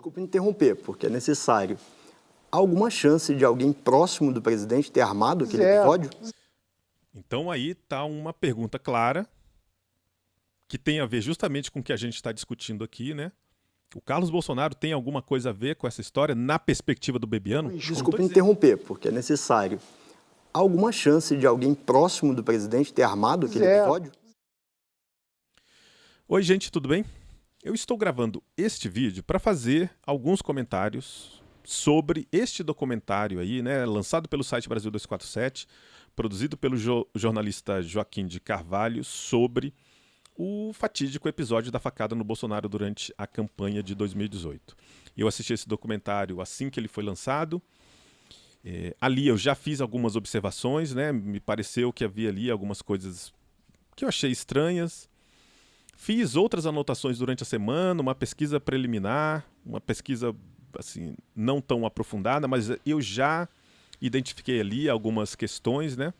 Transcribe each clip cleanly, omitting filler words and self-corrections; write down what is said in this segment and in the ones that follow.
Desculpe interromper, porque é necessário. Há alguma chance de alguém próximo do presidente ter armado aquele episódio? Então aí está uma pergunta clara, que tem a ver justamente com o que a gente está discutindo aqui, né? O Carlos Bolsonaro tem alguma coisa a ver com essa história na perspectiva do Bebiano? Desculpe interromper, porque é necessário. Há alguma chance de alguém próximo do presidente ter armado aquele episódio? Oi, gente, tudo bem? Eu estou gravando este vídeo para fazer alguns comentários sobre este documentário aí, né, lançado pelo site Brasil 247, produzido pelo jornalista Joaquim de Carvalho, sobre o fatídico episódio da facada no Bolsonaro durante a campanha de 2018. Eu assisti esse documentário assim que ele foi lançado. Ali eu já fiz algumas observações, né? Me pareceu que havia ali algumas coisas que eu achei estranhas. Fiz outras anotações durante a semana, uma pesquisa preliminar, uma pesquisa assim, não tão aprofundada, mas eu já identifiquei ali algumas questões, né?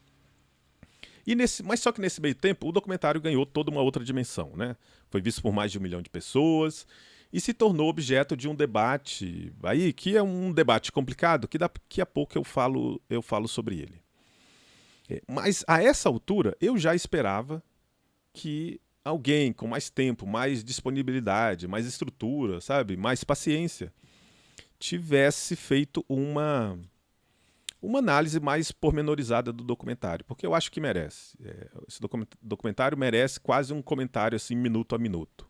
Mas só que nesse meio tempo o documentário ganhou toda uma outra dimensão, né? Foi visto por mais de 1 milhão de pessoas e se tornou objeto de um debate aí que é um debate complicado, que daqui a pouco eu falo sobre ele. Mas a essa altura eu já esperava que alguém com mais tempo, mais disponibilidade, mais estrutura, sabe, mais paciência, tivesse feito uma análise mais pormenorizada do documentário, porque eu acho que merece. Esse documentário merece quase um comentário assim, minuto a minuto.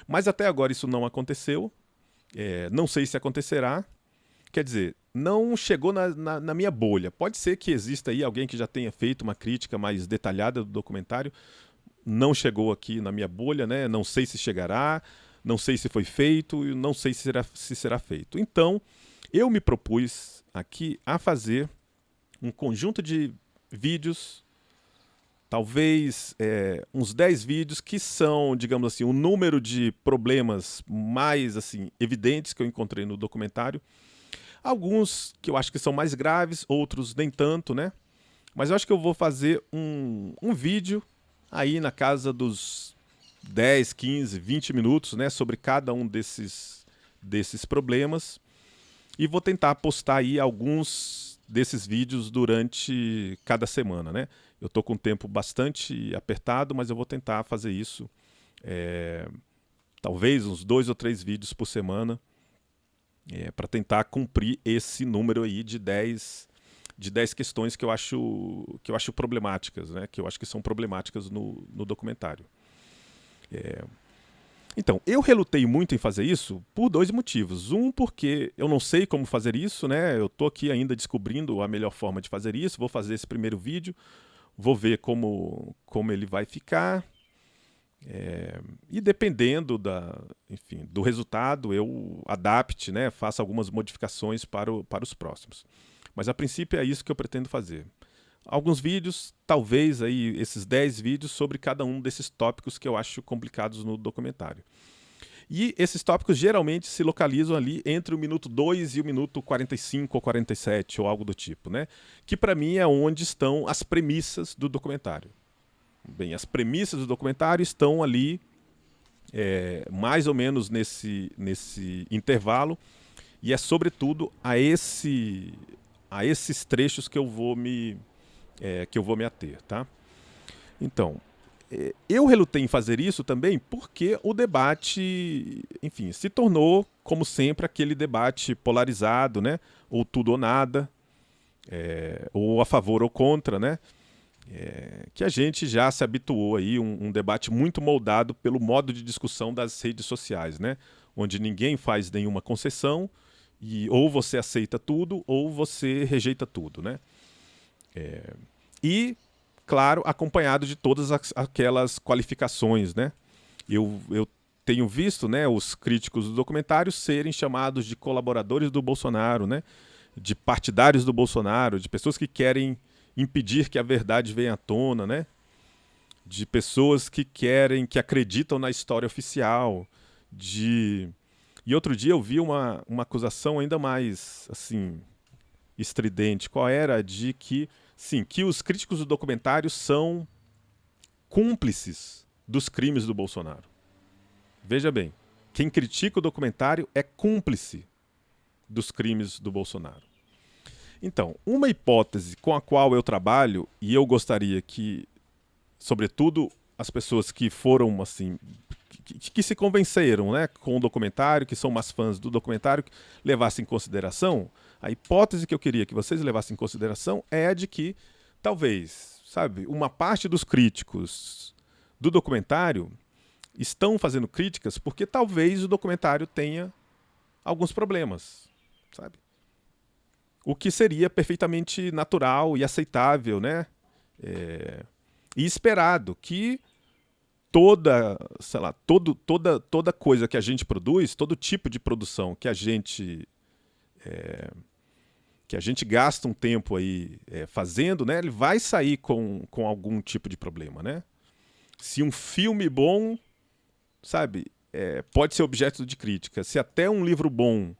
Mas até agora isso não aconteceu, não sei se acontecerá, quer dizer, não chegou na minha bolha. Pode ser que exista aí alguém que já tenha feito uma crítica mais detalhada do documentário, não chegou aqui na minha bolha, né? Não sei se chegará, não sei se foi feito, não sei se será feito. Então, eu me propus aqui a fazer um conjunto de vídeos, talvez uns 10 vídeos que são, digamos assim, o número de problemas mais assim evidentes que eu encontrei no documentário. Alguns que eu acho que são mais graves, outros nem tanto, né? Mas eu acho que eu vou fazer um vídeo aí na casa dos 10, 15, 20 minutos, né, sobre cada um desses problemas. E vou tentar postar aí alguns desses vídeos durante cada semana, né? Eu tô com o tempo bastante apertado, mas eu vou tentar fazer isso. Talvez uns 2 ou 3 vídeos por semana, para tentar cumprir esse número aí de 10 questões que eu acho problemáticas, né? Que eu acho que são problemáticas no documentário. Então, eu relutei muito em fazer isso por 2 motivos. Um, porque eu não sei como fazer isso, né? Eu tô aqui ainda descobrindo a melhor forma de fazer isso. Vou fazer esse primeiro vídeo, vou ver como ele vai ficar. E dependendo enfim, do resultado, eu adapte, né? Faça algumas modificações para os próximos. Mas a princípio é isso que eu pretendo fazer. Alguns vídeos, talvez aí esses 10 vídeos sobre cada um desses tópicos que eu acho complicados no documentário. E esses tópicos geralmente se localizam ali entre o minuto 2 e o minuto 45 ou 47 ou algo do tipo, né? Que para mim é onde estão as premissas do documentário. Bem, as premissas do documentário estão ali mais ou menos nesse intervalo e é sobretudo a esses trechos que eu vou me ater, tá? Então, eu relutei em fazer isso também porque o debate, enfim, se tornou, como sempre, aquele debate polarizado, né? Ou tudo ou nada, ou a favor ou contra, né? Que a gente já se habituou aí, um debate muito moldado pelo modo de discussão das redes sociais, né? Onde ninguém faz nenhuma concessão e ou você aceita tudo ou você rejeita tudo, né? E, claro, acompanhado de todas aquelas qualificações, né? Eu tenho visto, né, os críticos do documentário serem chamados de colaboradores do Bolsonaro, né? De partidários do Bolsonaro, de pessoas que querem impedir que a verdade venha à tona, né? De pessoas que acreditam na história oficial, E outro dia eu vi uma acusação ainda mais, assim, estridente. Qual era? De que, sim, que os críticos do documentário são cúmplices dos crimes do Bolsonaro. Veja bem, quem critica o documentário é cúmplice dos crimes do Bolsonaro. Então, uma hipótese com a qual eu trabalho, e eu gostaria que, sobretudo, as pessoas que foram, assim, que se convenceram, né, com o documentário, que são mais fãs do documentário, levassem em consideração, a hipótese que eu queria que vocês levassem em consideração é a de que, talvez, sabe, uma parte dos críticos do documentário estão fazendo críticas porque talvez o documentário tenha alguns problemas, sabe? O que seria perfeitamente natural e aceitável, né? E esperado que toda coisa que a gente produz, todo tipo de produção que a gente gasta um tempo aí fazendo, né? Ele vai sair com algum tipo de problema, né? Se um filme bom, sabe, pode ser objeto de crítica, se até um livro bom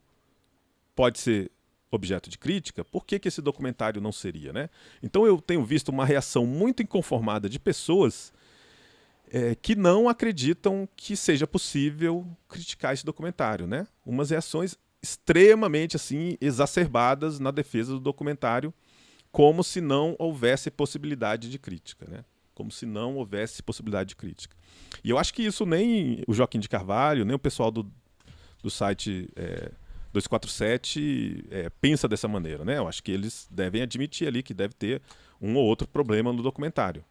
pode ser objeto de crítica, por que esse documentário não seria, né? Então eu tenho visto uma reação muito inconformada de pessoas que não acreditam que seja possível criticar esse documentário, né? Umas reações extremamente assim exacerbadas na defesa do documentário, como se não houvesse possibilidade de crítica, né? Como se não houvesse possibilidade de crítica. E eu acho que isso nem o Joaquim de Carvalho, nem o pessoal do site 247 pensa dessa maneira, né? Eu acho que eles devem admitir ali que deve ter um ou outro problema no documentário.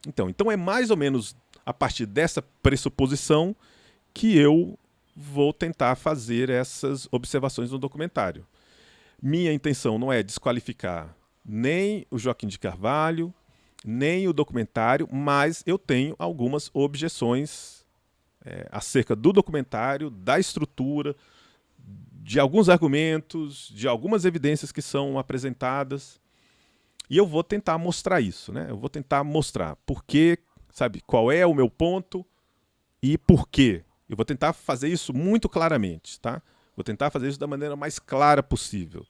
Então é mais ou menos a partir dessa pressuposição que eu vou tentar fazer essas observações no documentário. Minha intenção não é desqualificar nem o Joaquim de Carvalho, nem o documentário, mas eu tenho algumas objeções acerca do documentário, da estrutura, de alguns argumentos, de algumas evidências que são apresentadas. E eu vou tentar mostrar isso, né? Eu vou tentar mostrar por quê, sabe, qual é o meu ponto e por quê. Eu vou tentar fazer isso muito claramente, tá? Vou tentar fazer isso da maneira mais clara possível.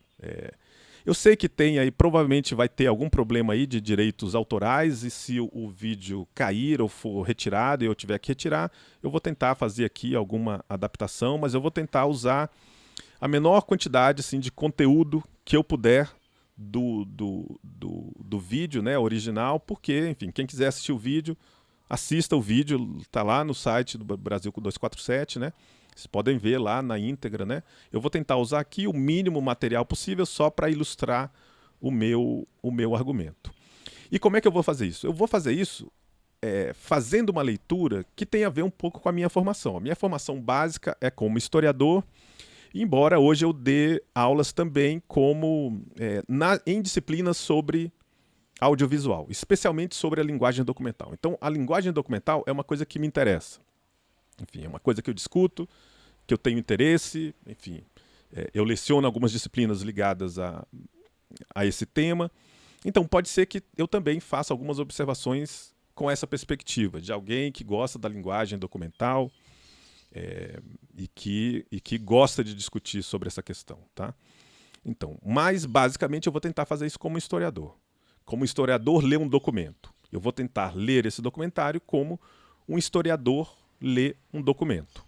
Eu sei que tem aí, provavelmente vai ter algum problema aí de direitos autorais, e se o vídeo cair ou for retirado e eu tiver que retirar, eu vou tentar fazer aqui alguma adaptação, mas eu vou tentar usar a menor quantidade assim, de conteúdo que eu puder do vídeo, né, original, porque, enfim, quem quiser assistir o vídeo, assista o vídeo, está lá no site do Brasil 247, né? Vocês podem ver lá na íntegra, né? Eu vou tentar usar aqui o mínimo material possível só para ilustrar o meu argumento. E como é que eu vou fazer isso? Eu vou fazer isso fazendo uma leitura que tem a ver um pouco com a minha formação. A minha formação básica é como historiador, embora hoje eu dê aulas também em disciplinas sobre audiovisual, especialmente sobre a linguagem documental. Então, a linguagem documental é uma coisa que me interessa. Enfim, é uma coisa que eu discuto, que eu tenho interesse, enfim. Eu leciono algumas disciplinas ligadas a esse tema. Então, pode ser que eu também faça algumas observações com essa perspectiva, de alguém que gosta da linguagem documental e que gosta de discutir sobre essa questão, tá? Então, mas basicamente eu vou tentar fazer isso como historiador. Como historiador lê um documento. Eu vou tentar ler esse documentário como um historiador lê um documento.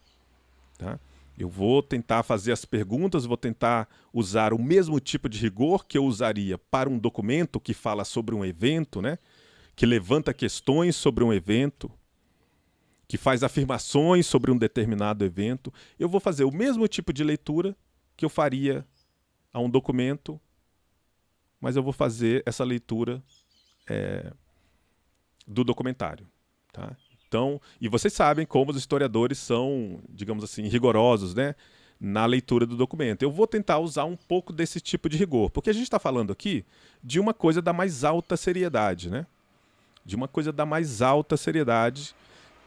Tá? Eu vou tentar fazer as perguntas, vou tentar usar o mesmo tipo de rigor que eu usaria para um documento que fala sobre um evento, né? Que levanta questões sobre um evento, que faz afirmações sobre um determinado evento. Eu vou fazer o mesmo tipo de leitura que eu faria a um documento, mas eu vou fazer essa leitura do documentário. Tá? Então, e vocês sabem como os historiadores são, digamos assim, rigorosos, né, na leitura do documento. Eu vou tentar usar um pouco desse tipo de rigor, porque a gente está falando aqui de uma coisa da mais alta seriedade, né? De uma coisa da mais alta seriedade,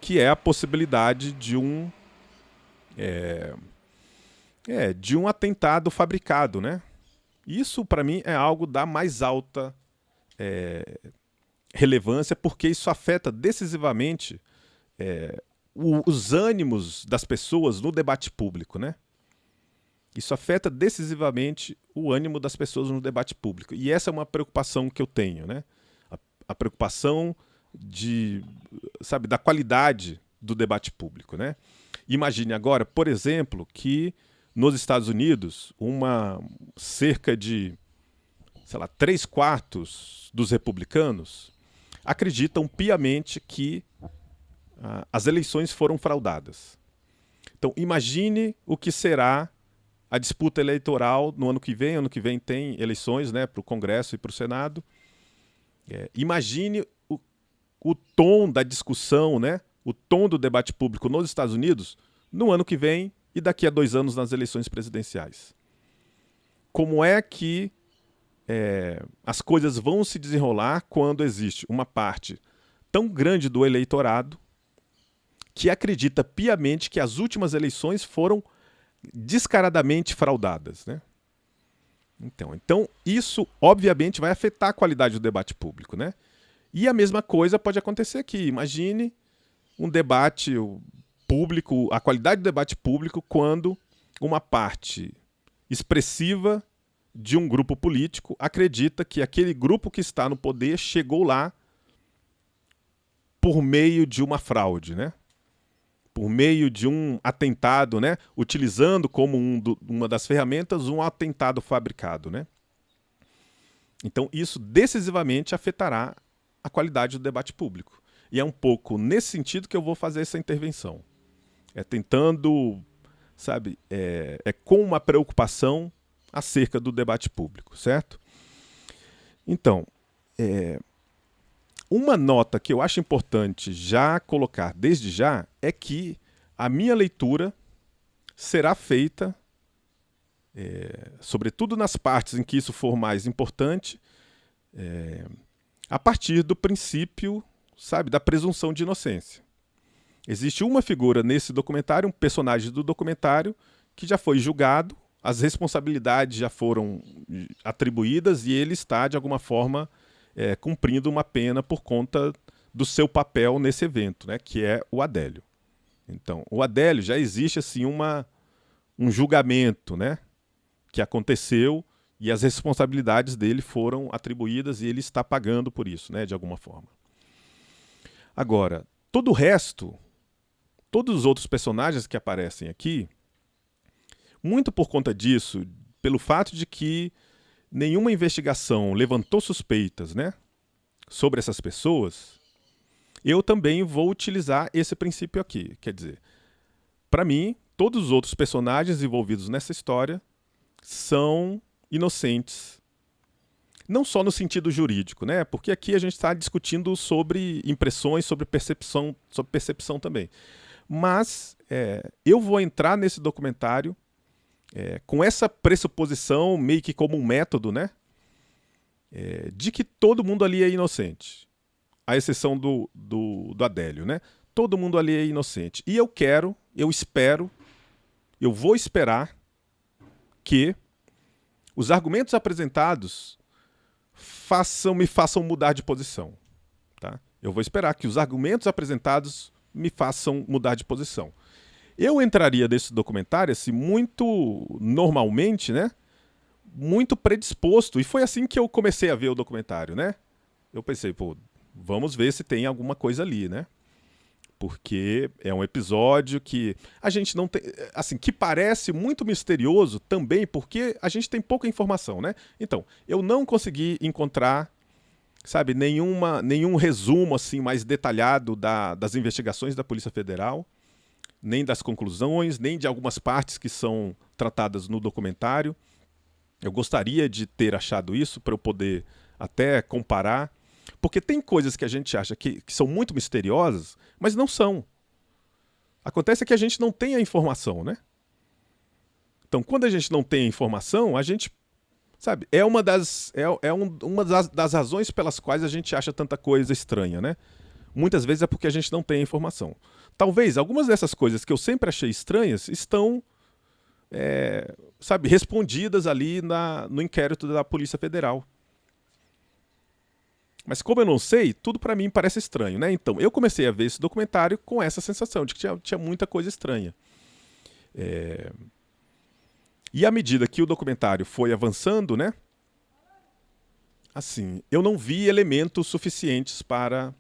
que é a possibilidade de um atentado fabricado, né? Isso, para mim, é algo da mais alta relevância, porque isso afeta decisivamente os ânimos das pessoas no debate público, né? Isso afeta decisivamente o ânimo das pessoas no debate público. E essa é uma preocupação que eu tenho, né? A preocupação da qualidade do debate público, né? Imagine agora, por exemplo, que nos Estados Unidos, cerca de, sei lá, 3/4 dos republicanos acreditam piamente que as eleições foram fraudadas. Então, imagine o que será a disputa eleitoral no ano que vem. Ano que vem tem eleições, né, para o Congresso e para o Senado. Imagine o tom da discussão, né, o tom do debate público nos Estados Unidos no ano que vem e daqui a 2 anos nas eleições presidenciais. Como é que as coisas vão se desenrolar quando existe uma parte tão grande do eleitorado que acredita piamente que as últimas eleições foram descaradamente fraudadas, né? Então, isso obviamente vai afetar a qualidade do debate público, né? E a mesma coisa pode acontecer aqui. Imagine um debate público, a qualidade do debate público quando uma parte expressiva de um grupo político acredita que aquele grupo que está no poder chegou lá por meio de uma fraude, né? Por meio de um atentado, né? Utilizando como uma das ferramentas um atentado fabricado, né? Então isso decisivamente afetará a qualidade do debate público. E é um pouco nesse sentido que eu vou fazer essa intervenção. Tentando, sabe, com uma preocupação acerca do debate público, certo? Então, uma nota que eu acho importante já colocar desde já é que a minha leitura será feita, sobretudo nas partes em que isso for mais importante, a partir do princípio, sabe, da presunção de inocência. Existe uma figura nesse documentário, um personagem do documentário, que já foi julgado, as responsabilidades já foram atribuídas e ele está, de alguma forma, cumprindo uma pena por conta do seu papel nesse evento, né, que é o Adélio. Então, o Adélio já existe assim um julgamento, né, que aconteceu e as responsabilidades dele foram atribuídas e ele está pagando por isso, né, de alguma forma. Agora, todo o resto, todos os outros personagens que aparecem aqui, muito por conta disso, pelo fato de que nenhuma investigação levantou suspeitas, né, sobre essas pessoas, eu também vou utilizar esse princípio aqui. Quer dizer, para mim, todos os outros personagens envolvidos nessa história são inocentes. Não só no sentido jurídico, né? Porque aqui a gente está discutindo sobre impressões, sobre percepção também. Mas eu vou entrar nesse documentário com essa pressuposição, meio que como um método, né? De que todo mundo ali é inocente. À exceção do Adélio, né? Todo mundo ali é inocente. E eu vou esperar que os argumentos apresentados me façam mudar de posição. Tá? Eu vou esperar que os argumentos apresentados me façam mudar de posição. Eu entraria nesse documentário assim, muito normalmente, né? Muito predisposto. E foi assim que eu comecei a ver o documentário, né? Eu pensei, vamos ver se tem alguma coisa ali, né? Porque é um episódio que a gente não tem, assim, que parece muito misterioso também, porque a gente tem pouca informação, né? Então, eu não consegui encontrar, sabe, nenhum resumo assim mais detalhado das investigações da Polícia Federal, nem das conclusões, nem de algumas partes que são tratadas no documentário. Eu gostaria de ter achado isso para eu poder até comparar. Porque tem coisas que a gente acha que são muito misteriosas, mas não são. Acontece que a gente não tem a informação, né? Então, quando a gente não tem a informação, a gente, sabe, uma das razões pelas quais a gente acha tanta coisa estranha, né? Muitas vezes é porque a gente não tem a informação. Talvez algumas dessas coisas que eu sempre achei estranhas estão, sabe, respondidas ali no inquérito da Polícia Federal. Mas como eu não sei, tudo para mim parece estranho, né? Então, eu comecei a ver esse documentário com essa sensação de que tinha muita coisa estranha. E à medida que o documentário foi avançando, né? Assim, eu não vi elementos suficientes para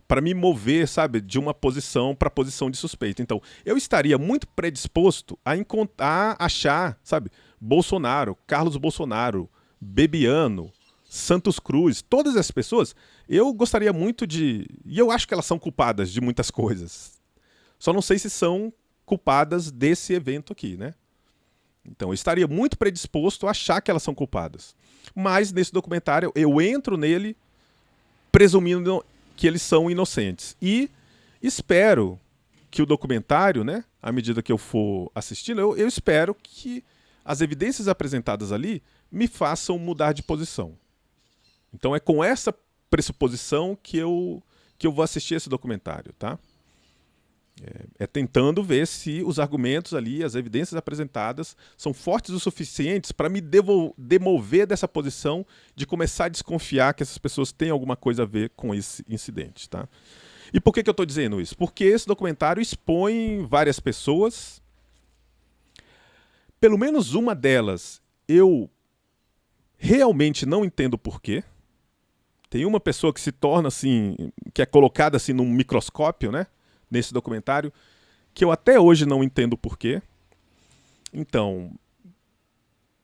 para me mover, sabe, de uma posição para posição de suspeito. Então, eu estaria muito predisposto a achar, sabe, Bolsonaro, Carlos Bolsonaro, Bebiano, Santos Cruz, todas essas pessoas, eu gostaria muito de... E eu acho que elas são culpadas de muitas coisas. Só não sei se são culpadas desse evento aqui, né? Então, eu estaria muito predisposto a achar que elas são culpadas. Mas, nesse documentário, eu entro nele presumindo que eles são inocentes. E espero que o documentário, né, à medida que eu for assistindo, eu espero que as evidências apresentadas ali me façam mudar de posição. Então é com essa pressuposição que eu vou assistir esse documentário, tá? É tentando ver se os argumentos ali, as evidências apresentadas são fortes o suficientes para me demover dessa posição de começar a desconfiar que essas pessoas têm alguma coisa a ver com esse incidente, tá? E por que eu estou dizendo isso? Porque esse documentário expõe várias pessoas. Pelo menos uma delas eu realmente não entendo por quê. Tem uma pessoa que se torna assim, que é colocada assim num microscópio, né? Nesse documentário, que eu até hoje não entendo o porquê. Então,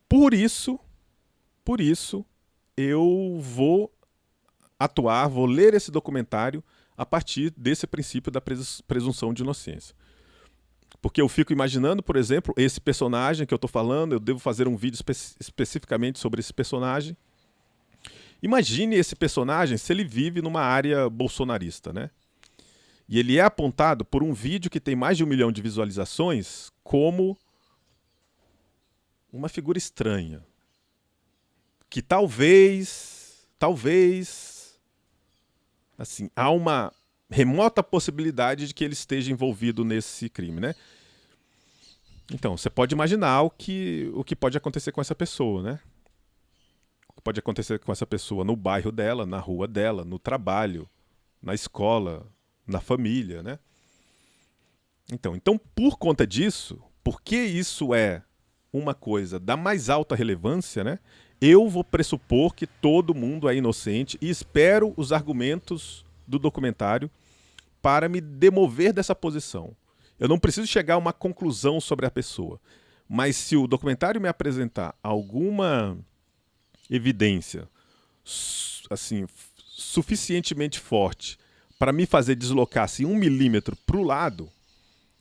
por isso, eu vou vou ler esse documentário a partir desse princípio da presunção de inocência. Porque eu fico imaginando, por exemplo, esse personagem que eu estou falando, eu devo fazer um vídeo especificamente sobre esse personagem. Imagine esse personagem se ele vive numa área bolsonarista, né? E ele é apontado por um vídeo que tem mais de 1 milhão de visualizações como uma figura estranha. Que talvez, assim, há uma remota possibilidade de que ele esteja envolvido nesse crime, né? Então, você pode imaginar o que pode acontecer com essa pessoa, né? O que pode acontecer com essa pessoa no bairro dela, na rua dela, no trabalho, na escola, na família, né? Então, por conta disso, porque isso é uma coisa da mais alta relevância, né? Eu vou pressupor que todo mundo é inocente e espero os argumentos do documentário para me demover dessa posição. Eu não preciso chegar a uma conclusão sobre a pessoa, mas se o documentário me apresentar alguma evidência assim, suficientemente forte para me fazer deslocar assim, 1 milímetro para o lado,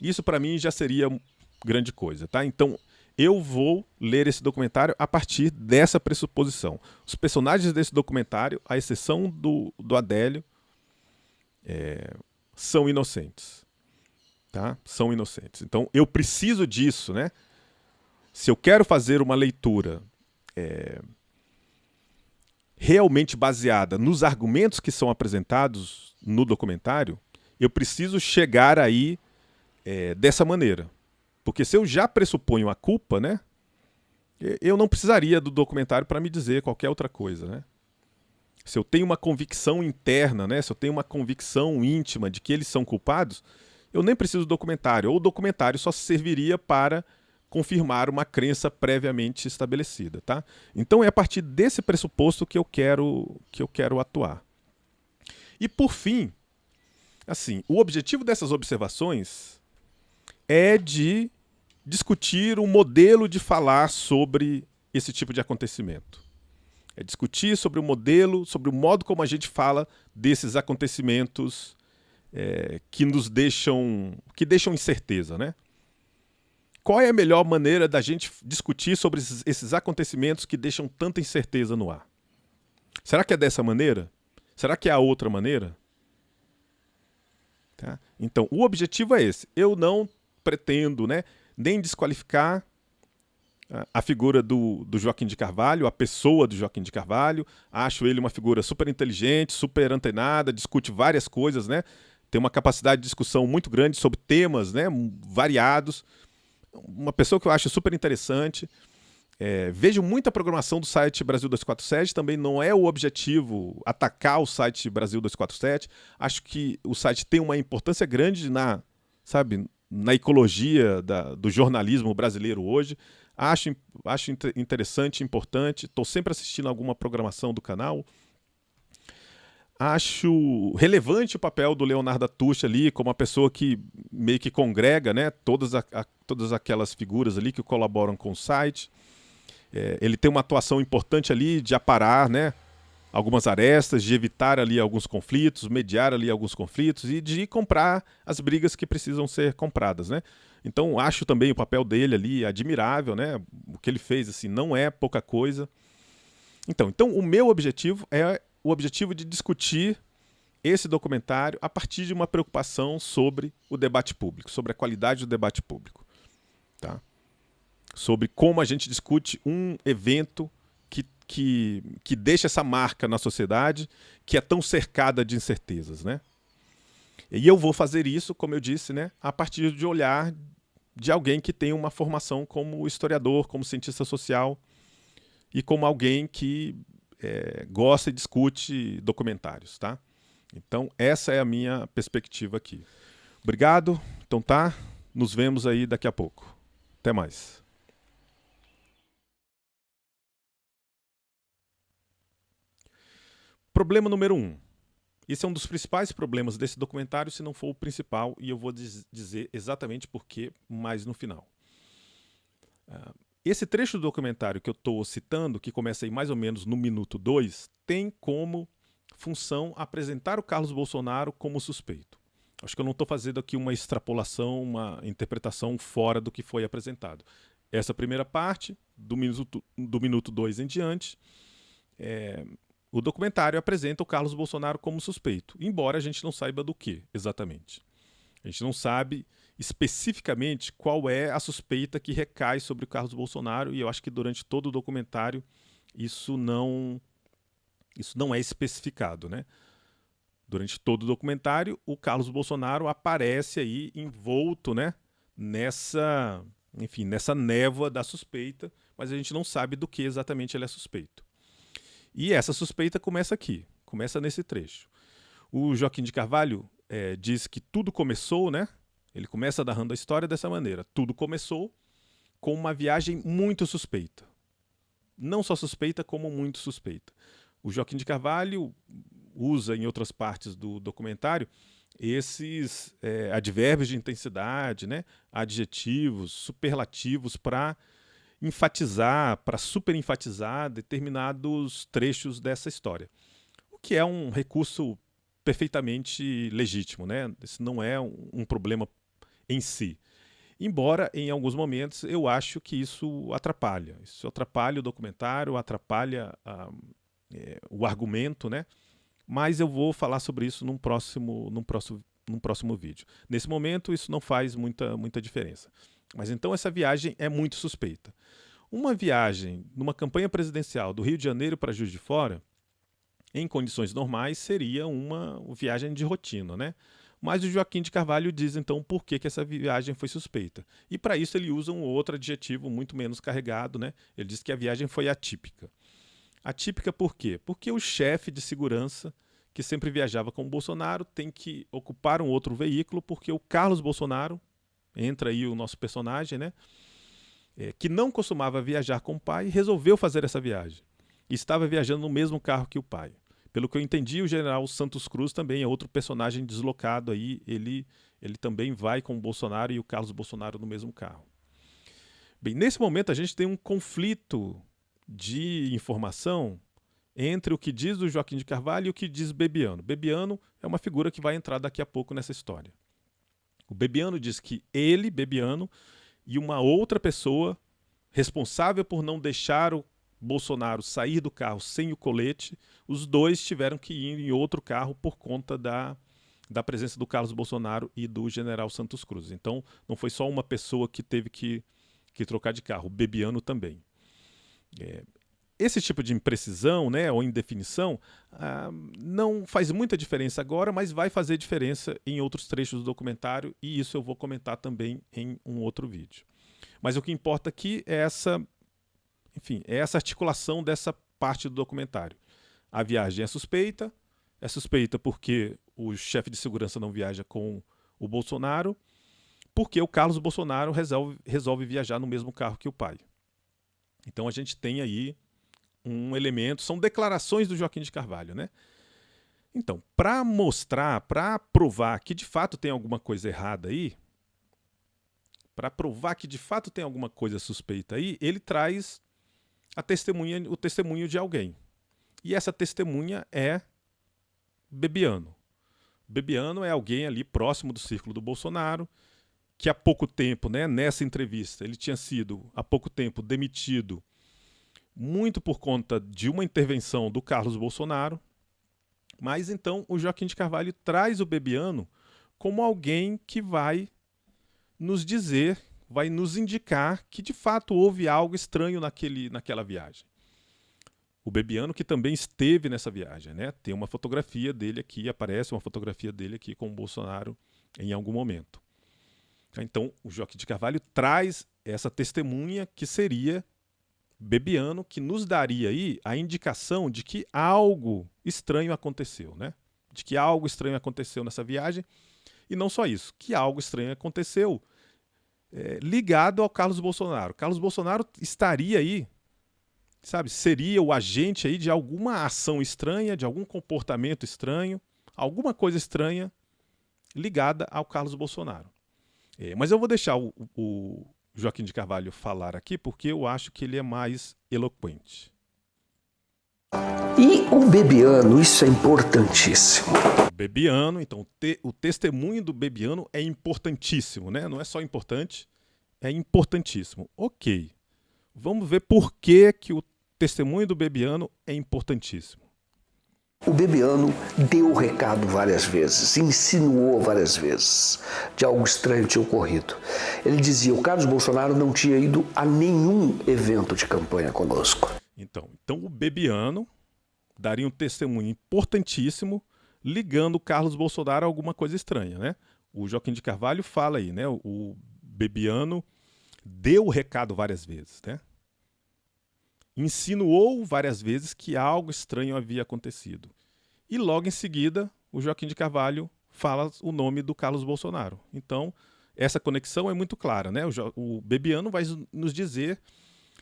isso para mim já seria grande coisa, tá? Então, eu vou ler esse documentário a partir dessa pressuposição. Os personagens desse documentário, à exceção do Adélio, são inocentes. Tá? São inocentes. Então, eu preciso disso, né? Se eu quero fazer uma leitura realmente baseada nos argumentos que são apresentados no documentário, eu preciso chegar aí dessa maneira. Porque se eu já pressuponho a culpa, né, eu não precisaria do documentário para me dizer qualquer outra coisa, né? Se eu tenho uma convicção interna, né, se eu tenho uma convicção íntima de que eles são culpados, eu nem preciso do documentário. Ou o documentário só serviria para confirmar uma crença previamente estabelecida, tá? Então é a partir desse pressuposto que eu quero atuar. E por fim, assim, o objetivo dessas observações é de discutir um modelo de falar sobre esse tipo de acontecimento. É discutir sobre o modelo, sobre o modo como a gente fala desses acontecimentos que deixam incerteza, né? Qual é a melhor maneira da gente discutir sobre esses acontecimentos que deixam tanta incerteza no ar? Será que é dessa maneira? Será que é a outra maneira? Tá? Então, o objetivo é esse. Eu não pretendo, né, nem desqualificar a figura do Joaquim de Carvalho, a pessoa do Joaquim de Carvalho. Acho ele uma figura super inteligente, super antenada, discute várias coisas, né? Tem uma capacidade de discussão muito grande sobre temas, né, variados. Uma pessoa que eu acho super interessante. Vejo muita programação do site Brasil 247, também não é o objetivo atacar o site Brasil 247. Acho que o site tem uma importância grande na ecologia do jornalismo brasileiro hoje. Acho interessante, importante. Estou sempre assistindo alguma programação do canal. Acho relevante o papel do Leonardo Atucha ali, como uma pessoa que meio que congrega, né, todas aquelas figuras ali que colaboram com o site. Ele tem uma atuação importante ali de aparar, né, algumas arestas, de evitar ali alguns conflitos, mediar ali alguns conflitos e de comprar as brigas que precisam ser compradas, né? Então acho também o papel dele ali admirável, né? O que ele fez assim não é pouca coisa. Então o meu objetivo é o objetivo de discutir esse documentário a partir de uma preocupação sobre o debate público, sobre a qualidade do debate público, tá? Sobre como a gente discute um evento que deixa essa marca na sociedade, que é tão cercada de incertezas, né? E eu vou fazer isso, como eu disse, né, a partir de olhar de alguém que tem uma formação como historiador, como cientista social e como alguém que gosta e discute documentários, tá? Então essa é a minha perspectiva aqui. Obrigado. Então tá, nos vemos aí daqui a pouco. Até mais. Problema número 1. Esse é um dos principais problemas desse documentário, se não for o principal, e eu vou dizer exatamente por quê mais no final. Esse trecho do documentário que eu estou citando, que começa aí mais ou menos no minuto 2, tem como função apresentar o Carlos Bolsonaro como suspeito. Acho que eu não estou fazendo aqui uma extrapolação, uma interpretação fora do que foi apresentado. Essa primeira parte, do minuto 2 em diante, o documentário apresenta o Carlos Bolsonaro como suspeito, embora a gente não saiba do que exatamente. A gente não sabe especificamente qual é a suspeita que recai sobre o Carlos Bolsonaro, e eu acho que durante todo o documentário isso não é especificado, né? Durante todo o documentário, o Carlos Bolsonaro aparece aí envolto, né, nessa névoa da suspeita, mas a gente não sabe do que exatamente ele é suspeito. E essa suspeita começa aqui, começa nesse trecho. O Joaquim de Carvalho diz que tudo começou, né? Ele começa narrando a história dessa maneira. Tudo começou com uma viagem muito suspeita. Não só suspeita, como muito suspeita. O Joaquim de Carvalho usa em outras partes do documentário esses advérbios de intensidade, né? Adjetivos, superlativos para enfatizar, para superenfatizar determinados trechos dessa história. O que é um recurso perfeitamente legítimo, né? Isso não é um problema em si. Embora, em alguns momentos, eu acho que isso atrapalha. Isso atrapalha o documentário, atrapalha o argumento, né? Mas eu vou falar sobre isso num próximo vídeo. Nesse momento, isso não faz muita diferença. Mas então essa viagem é muito suspeita. Uma viagem numa campanha presidencial do Rio de Janeiro para Juiz de Fora, em condições normais, seria uma viagem de rotina, né? Mas o Joaquim de Carvalho diz então por que essa viagem foi suspeita. E para isso ele usa um outro adjetivo muito menos carregado, né? Ele diz que a viagem foi atípica. Atípica por quê? Porque o chefe de segurança, que sempre viajava com o Bolsonaro, tem que ocupar um outro veículo, porque o Carlos Bolsonaro, entra aí o nosso personagem, né? Que não costumava viajar com o pai, resolveu fazer essa viagem. E estava viajando no mesmo carro que o pai. Pelo que eu entendi, o general Santos Cruz também é outro personagem deslocado aí. Ele também vai com o Bolsonaro e o Carlos Bolsonaro no mesmo carro. Bem, nesse momento a gente tem um conflito de informação entre o que diz o Joaquim de Carvalho e o que diz Bebiano. Bebiano é uma figura que vai entrar daqui a pouco nessa história. O Bebiano diz que ele, Bebiano, e uma outra pessoa responsável por não deixar o Bolsonaro sair do carro sem o colete, os dois tiveram que ir em outro carro por conta da presença do Carlos Bolsonaro e do general Santos Cruz. Então, não foi só uma pessoa que teve que trocar de carro, o Bebiano também. Esse tipo de imprecisão, né, ou indefinição, não faz muita diferença agora, mas vai fazer diferença em outros trechos do documentário, e isso eu vou comentar também em um outro vídeo. Mas o que importa aqui é essa articulação dessa parte do documentário. A viagem é suspeita porque o chefe de segurança não viaja com o Bolsonaro, porque o Carlos Bolsonaro resolve viajar no mesmo carro que o pai. Então a gente tem aí um elemento, são declarações do Joaquim de Carvalho, né? Então, para mostrar, para provar que de fato tem alguma coisa errada aí, para provar que de fato tem alguma coisa suspeita aí, ele traz o testemunho de alguém. E essa testemunha é Bebiano. Bebiano é alguém ali próximo do círculo do Bolsonaro, que há pouco tempo, né, nessa entrevista, ele tinha sido há pouco tempo demitido muito por conta de uma intervenção do Carlos Bolsonaro. Mas então o Joaquim de Carvalho traz o Bebiano como alguém que vai nos dizer, vai nos indicar que de fato houve algo estranho naquela viagem. O Bebiano que também esteve nessa viagem, né? Tem uma fotografia dele aqui, aparece uma fotografia dele aqui com o Bolsonaro em algum momento. Então o Joaquim de Carvalho traz essa testemunha que seria Bebiano, que nos daria aí a indicação de que algo estranho aconteceu, né? De que algo estranho aconteceu nessa viagem. E não só isso, que algo estranho aconteceu ligado ao Carlos Bolsonaro. Carlos Bolsonaro estaria aí, sabe, seria o agente aí de alguma ação estranha, de algum comportamento estranho, alguma coisa estranha ligada ao Carlos Bolsonaro. Mas eu vou deixar o Joaquim de Carvalho falar aqui porque eu acho que ele é mais eloquente. E o Bebiano, isso é importantíssimo. Bebiano, então o testemunho do Bebiano é importantíssimo, né? Não é só importante, é importantíssimo. Ok, vamos ver por que o testemunho do Bebiano é importantíssimo. O Bebiano deu o recado várias vezes, insinuou várias vezes de algo estranho tinha ocorrido. Ele dizia que o Carlos Bolsonaro não tinha ido a nenhum evento de campanha conosco. Então o Bebiano daria um testemunho importantíssimo ligando o Carlos Bolsonaro a alguma coisa estranha, né? O Joaquim de Carvalho fala aí, né? O Bebiano deu o recado várias vezes, né? Insinuou várias vezes que algo estranho havia acontecido. E logo em seguida, o Joaquim de Carvalho fala o nome do Carlos Bolsonaro. Então, essa conexão é muito clara, né? O Bebiano vai nos dizer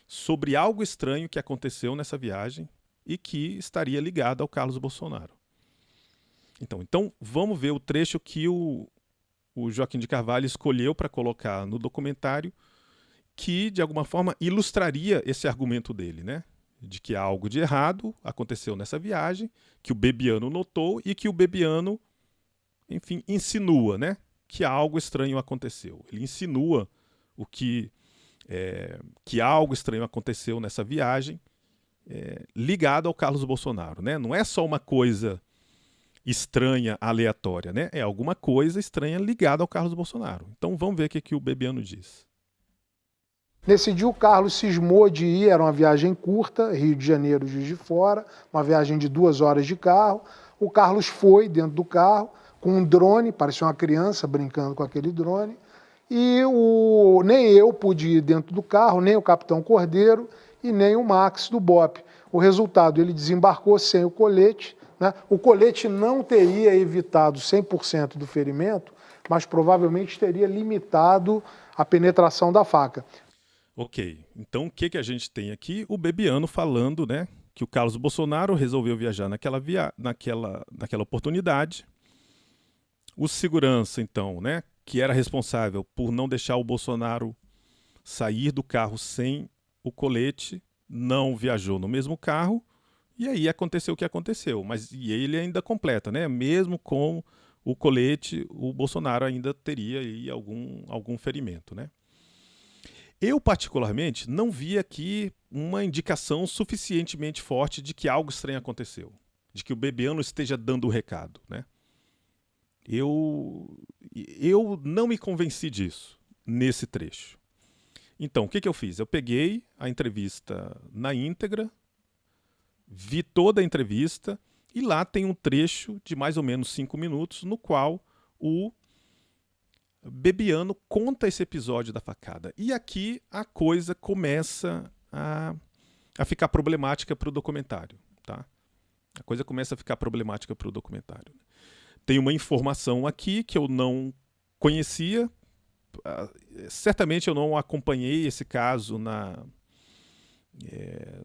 sobre algo estranho que aconteceu nessa viagem e que estaria ligado ao Carlos Bolsonaro. Então vamos ver o trecho que o Joaquim de Carvalho escolheu para colocar no documentário, que de alguma forma ilustraria esse argumento dele, né? De que algo de errado aconteceu nessa viagem, que o Bebiano notou e que o Bebiano, enfim, insinua, né? Que algo estranho aconteceu. Ele insinua que algo estranho aconteceu nessa viagem ligado ao Carlos Bolsonaro, né? Não é só uma coisa estranha, aleatória, né? É alguma coisa estranha ligada ao Carlos Bolsonaro. Então vamos ver o que o Bebiano diz. Nesse dia o Carlos cismou de ir, era uma viagem curta, Rio de Janeiro, Juiz de Fora, uma viagem de 2 horas de carro. O Carlos foi dentro do carro com um drone, parecia uma criança brincando com aquele drone, e nem eu pude ir dentro do carro, nem o capitão Cordeiro e nem o Max do BOPE. O resultado, ele desembarcou sem o colete, né? O colete não teria evitado 100% do ferimento, mas provavelmente teria limitado a penetração da faca. Ok, então o que a gente tem aqui? O Bebiano falando, né, que o Carlos Bolsonaro resolveu viajar naquela oportunidade. O segurança, então, né, que era responsável por não deixar o Bolsonaro sair do carro sem o colete, não viajou no mesmo carro, e aí aconteceu o que aconteceu. E ele ainda completa, né? Mesmo com o colete, o Bolsonaro ainda teria aí algum ferimento, né? Eu, particularmente, não vi aqui uma indicação suficientemente forte de que algo estranho aconteceu, de que o Bebiano esteja dando o recado, né? Eu não me convenci disso nesse trecho. Então, o que eu fiz? Eu peguei a entrevista na íntegra, vi toda a entrevista e lá tem um trecho de mais ou menos 5 minutos no qual o Bebiano conta esse episódio da facada. E aqui a coisa começa a ficar problemática para o documentário, tá? A coisa começa a ficar problemática para o documentário. Tem uma informação aqui que eu não conhecia. Certamente eu não acompanhei esse caso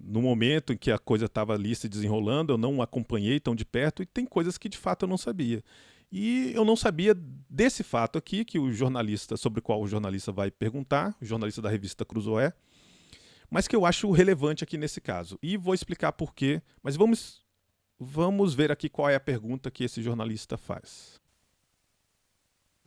No momento em que a coisa estava ali se desenrolando, eu não acompanhei tão de perto e tem coisas que de fato eu não sabia. E eu não sabia desse fato aqui, que o jornalista, sobre o qual o jornalista vai perguntar, o jornalista da revista Cruzoé, mas que eu acho relevante aqui nesse caso. E vou explicar por quê, mas vamos ver aqui qual é a pergunta que esse jornalista faz.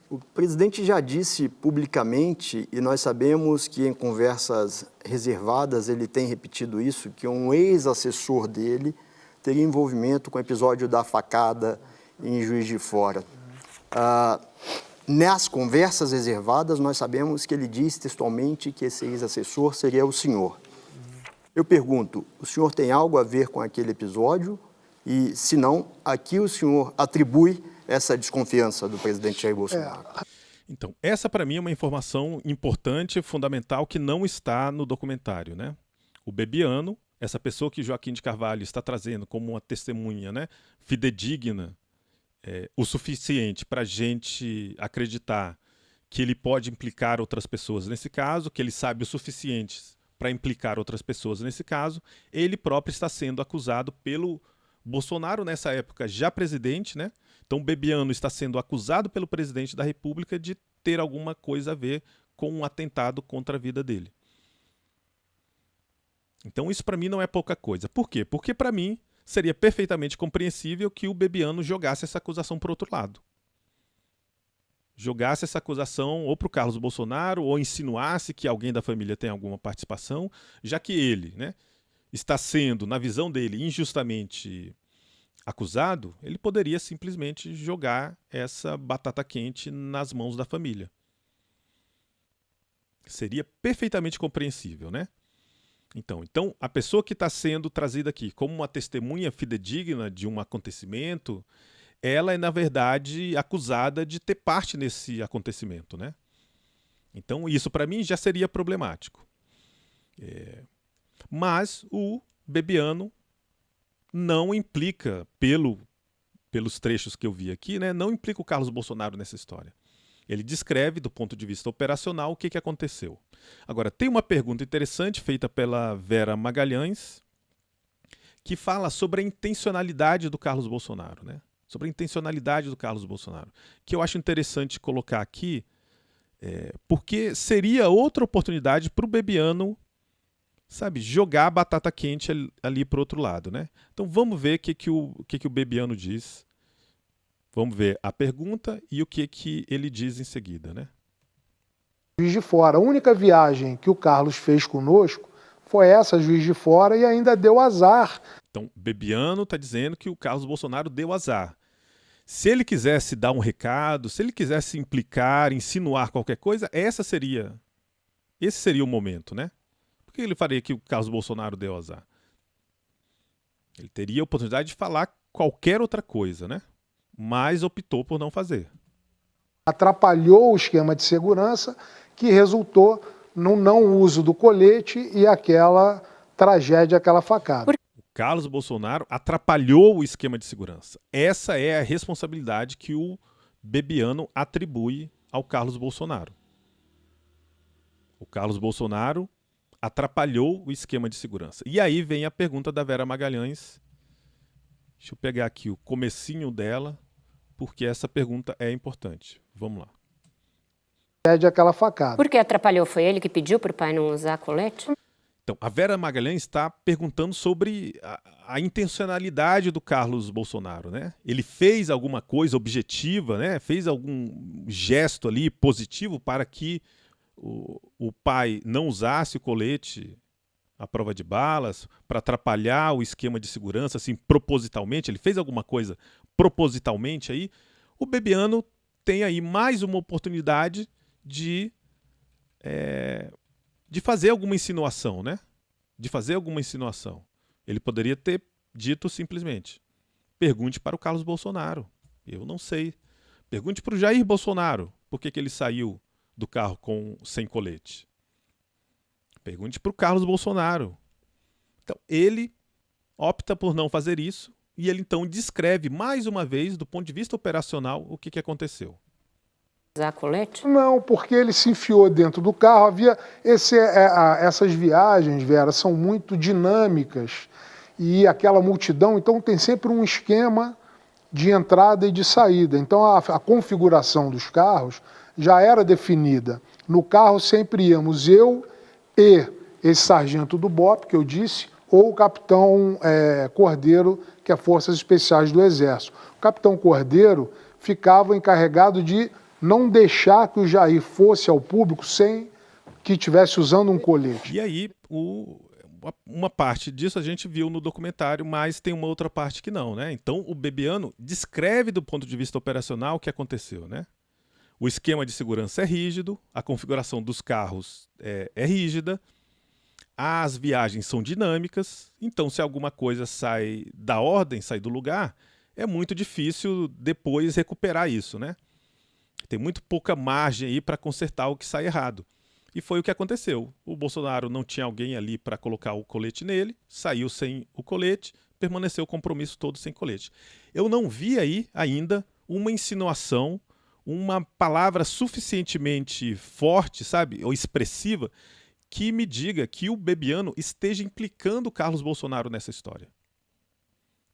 O presidente já disse publicamente, e nós sabemos que em conversas reservadas ele tem repetido isso, que um ex-assessor dele teria envolvimento com o episódio da facada em Juiz de Fora. Nas conversas reservadas, nós sabemos que ele disse textualmente que esse ex-assessor seria o senhor. Eu pergunto, o senhor tem algo a ver com aquele episódio? E, se não, aqui o senhor atribui essa desconfiança do presidente Jair Bolsonaro? Então, essa para mim é uma informação importante, fundamental, que não está no documentário, né? O Bebiano, essa pessoa que Joaquim de Carvalho está trazendo como uma testemunha, né, fidedigna, o suficiente para a gente acreditar que ele pode implicar outras pessoas nesse caso, que ele sabe o suficiente para implicar outras pessoas nesse caso, ele próprio está sendo acusado pelo Bolsonaro, nessa época já presidente, né? Então, Bebiano está sendo acusado pelo presidente da República de ter alguma coisa a ver com um atentado contra a vida dele. Então, isso para mim não é pouca coisa. Por quê? Porque para mim seria perfeitamente compreensível que o Bebiano jogasse essa acusação para o outro lado. Jogasse essa acusação ou para o Carlos Bolsonaro ou insinuasse que alguém da família tem alguma participação, já que ele, né, está sendo, na visão dele, injustamente acusado, ele poderia simplesmente jogar essa batata quente nas mãos da família. Seria perfeitamente compreensível, né? Então, a pessoa que está sendo trazida aqui como uma testemunha fidedigna de um acontecimento, ela é, na verdade, acusada de ter parte nesse acontecimento, né? Então, isso para mim já seria problemático. Mas o Bebiano não implica, pelos trechos que eu vi aqui, né, não implica o Carlos Bolsonaro nessa história. Ele descreve, do ponto de vista operacional, o que aconteceu. Agora, tem uma pergunta interessante feita pela Vera Magalhães, que fala sobre a intencionalidade do Carlos Bolsonaro, né? Sobre a intencionalidade do Carlos Bolsonaro, que eu acho interessante colocar aqui, porque seria outra oportunidade para o Bebiano, sabe, jogar a batata quente ali para o outro lado, né? Então vamos ver o que o Bebiano diz. Vamos ver a pergunta e o que ele diz em seguida, né? Juiz de Fora. A única viagem que o Carlos fez conosco foi essa, Juiz de Fora, e ainda deu azar. Então, Bebiano está dizendo que o Carlos Bolsonaro deu azar. Se ele quisesse dar um recado, se ele quisesse implicar, insinuar qualquer coisa, esse seria o momento, né? Por que ele faria que o Carlos Bolsonaro deu azar? Ele teria a oportunidade de falar qualquer outra coisa, né? Mas optou por não fazer. Atrapalhou o esquema de segurança, que resultou no não uso do colete e aquela tragédia, aquela facada. O Carlos Bolsonaro atrapalhou o esquema de segurança. Essa é a responsabilidade que o Bebiano atribui ao Carlos Bolsonaro. O Carlos Bolsonaro atrapalhou o esquema de segurança. E aí vem a pergunta da Vera Magalhães. Deixa eu pegar aqui o comecinho dela, porque essa pergunta é importante. Vamos lá. Aquela facada. Por que atrapalhou? Foi ele que pediu para o pai não usar colete? Então, a Vera Magalhães está perguntando sobre a intencionalidade do Carlos Bolsonaro, né? Ele fez alguma coisa objetiva, né? Fez algum gesto ali positivo para que o pai não usasse o colete à prova de balas, para atrapalhar o esquema de segurança, assim, propositalmente? Ele fez alguma coisa propositalmente aí? O Bebiano tem aí mais uma oportunidade de fazer alguma insinuação, né? De fazer alguma insinuação. Ele poderia ter dito simplesmente: pergunte para o Carlos Bolsonaro. Eu não sei. Pergunte para o Jair Bolsonaro por que ele saiu do carro sem colete. Pergunte para o Carlos Bolsonaro. Então, ele opta por não fazer isso e ele então descreve mais uma vez, do ponto de vista operacional, o que aconteceu. Usar colete? Não, porque ele se enfiou dentro do carro. Essas viagens, Vera, são muito dinâmicas e aquela multidão, então tem sempre um esquema de entrada e de saída. Então a configuração dos carros já era definida. No carro sempre íamos eu e esse sargento do BOP, que eu disse, ou o capitão Cordeiro, que é Forças Especiais do Exército. O capitão Cordeiro ficava encarregado de não deixar que o Jair fosse ao público sem que estivesse usando um colete. E aí, uma parte disso a gente viu no documentário, mas tem uma outra parte que não, né? Então, o Bebiano descreve do ponto de vista operacional o que aconteceu, né? O esquema de segurança é rígido, a configuração dos carros é rígida, as viagens são dinâmicas, então se alguma coisa sai da ordem, sai do lugar, é muito difícil depois recuperar isso, né? Tem muito pouca margem aí para consertar o que sai errado. E foi o que aconteceu. O Bolsonaro não tinha alguém ali para colocar o colete nele, saiu sem o colete, permaneceu o compromisso todo sem colete. Eu não vi aí ainda uma insinuação, uma palavra suficientemente forte, sabe, ou expressiva, que me diga que o Bebiano esteja implicando o Carlos Bolsonaro nessa história.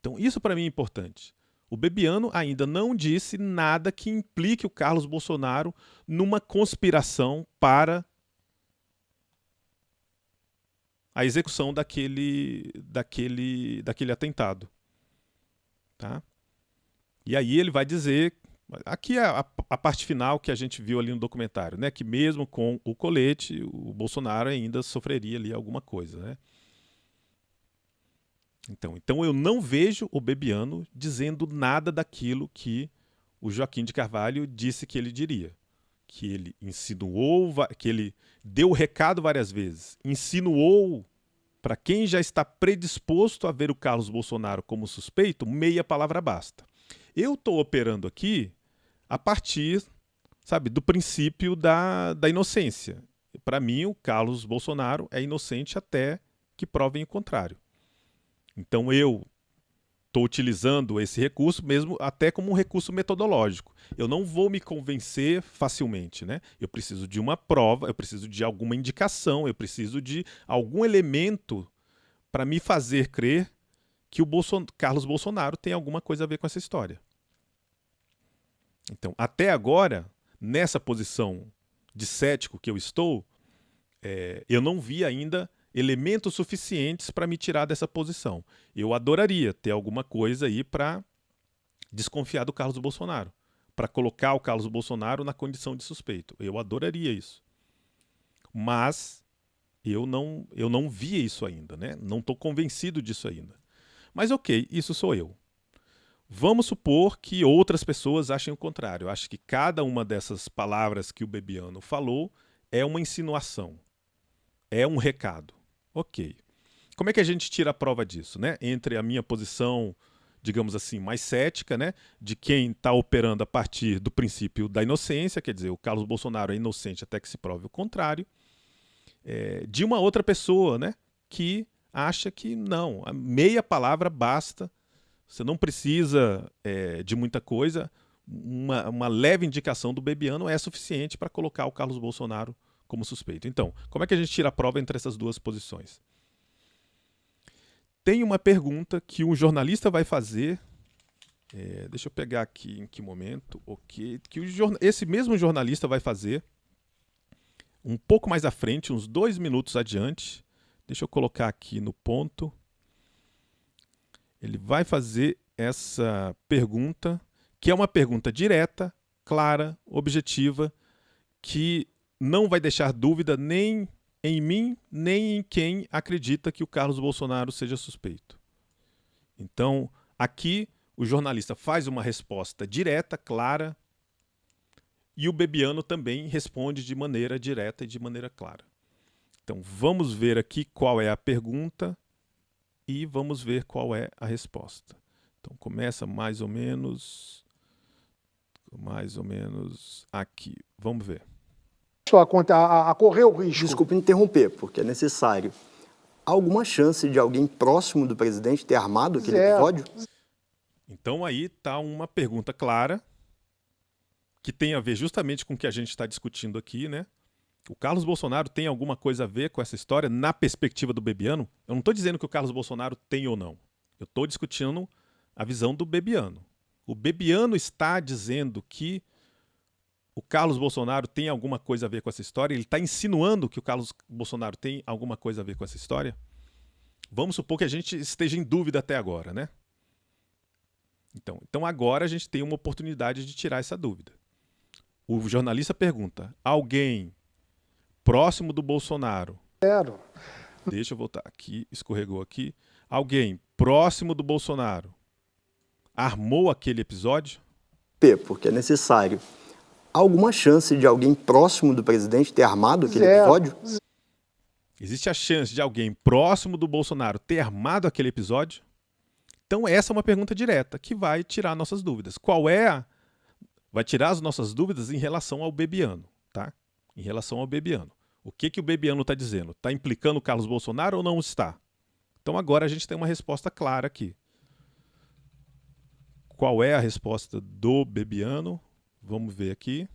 Então isso para mim é importante. O Bebiano ainda não disse nada que implique o Carlos Bolsonaro numa conspiração para a execução daquele atentado. Tá? E aí ele vai dizer, aqui é a parte final que a gente viu ali no documentário, né? Que mesmo com o colete, o Bolsonaro ainda sofreria ali alguma coisa, né? Então eu não vejo o Bebiano dizendo nada daquilo que o Joaquim de Carvalho disse que ele diria. Que ele insinuou, que ele deu o recado várias vezes, insinuou para quem já está predisposto a ver o Carlos Bolsonaro como suspeito, meia palavra basta. Eu estou operando aqui a partir, sabe, do princípio da inocência. Para mim, o Carlos Bolsonaro é inocente até que provem o contrário. Então eu estou utilizando esse recurso mesmo até como um recurso metodológico. Eu não vou me convencer facilmente, né? Eu preciso de uma prova, eu preciso de alguma indicação, eu preciso de algum elemento para me fazer crer que o Carlos Bolsonaro tem alguma coisa a ver com essa história. Então, até agora, nessa posição de cético que eu estou, eu não vi ainda elementos suficientes para me tirar dessa posição. Eu adoraria ter alguma coisa aí para desconfiar do Carlos Bolsonaro, para colocar o Carlos Bolsonaro na condição de suspeito. Eu adoraria isso. Mas eu não vi isso ainda, né? Não estou convencido disso ainda. Mas ok, isso sou eu. Vamos supor que outras pessoas achem o contrário. Eu acho que cada uma dessas palavras que o Bebiano falou é uma insinuação, é um recado. Ok. Como é que a gente tira a prova disso, né? Entre a minha posição, digamos assim, mais cética, né? De quem está operando a partir do princípio da inocência, quer dizer, o Carlos Bolsonaro é inocente até que se prove o contrário, de uma outra pessoa, né? Que acha que não, a meia palavra basta, você não precisa de muita coisa, uma leve indicação do Bebiano é suficiente para colocar o Carlos Bolsonaro como suspeito. Então, como é que a gente tira a prova entre essas duas posições? Tem uma pergunta que um jornalista vai fazer, deixa eu pegar aqui em que momento, ok, que esse mesmo jornalista vai fazer um pouco mais à frente, uns 2 minutos adiante. Deixa eu colocar aqui no ponto. Ele vai fazer essa pergunta, que é uma pergunta direta, clara, objetiva, que não vai deixar dúvida nem em mim, nem em quem acredita que o Carlos Bolsonaro seja suspeito. Então, aqui o jornalista faz uma resposta direta, clara, e o Bebiano também responde de maneira direta e de maneira clara. Então, vamos ver aqui qual é a pergunta e vamos ver qual é a resposta. Então, começa mais ou menos aqui. Vamos ver. A correr o risco. Desculpe interromper, porque é necessário. Há alguma chance de alguém próximo do presidente ter armado aquele episódio? Então aí está uma pergunta clara, que tem a ver justamente com o que a gente está discutindo aqui, né? O Carlos Bolsonaro tem alguma coisa a ver com essa história na perspectiva do Bebiano? Eu não estou dizendo que o Carlos Bolsonaro tem ou não. Eu estou discutindo a visão do Bebiano. O Bebiano está dizendo que o Carlos Bolsonaro tem alguma coisa a ver com essa história? Ele está insinuando que o Carlos Bolsonaro tem alguma coisa a ver com essa história? Vamos supor que a gente esteja em dúvida até agora, né? Então agora a gente tem uma oportunidade de tirar essa dúvida. O jornalista pergunta: alguém próximo do Bolsonaro... Zero. Deixa eu voltar aqui, escorregou aqui. Alguém próximo do Bolsonaro armou aquele episódio? Porque é necessário. Há alguma chance de alguém próximo do presidente ter armado aquele Zero. episódio? Existe a chance de alguém próximo do Bolsonaro ter armado aquele episódio? Então essa é uma pergunta direta que vai tirar nossas dúvidas. Vai tirar as nossas dúvidas em relação ao Bebiano, tá? Em relação ao Bebiano. O que o Bebiano está dizendo? Está implicando o Carlos Bolsonaro ou não está? Então agora a gente tem uma resposta clara aqui. Qual é a resposta do Bebiano? Vamos ver aqui.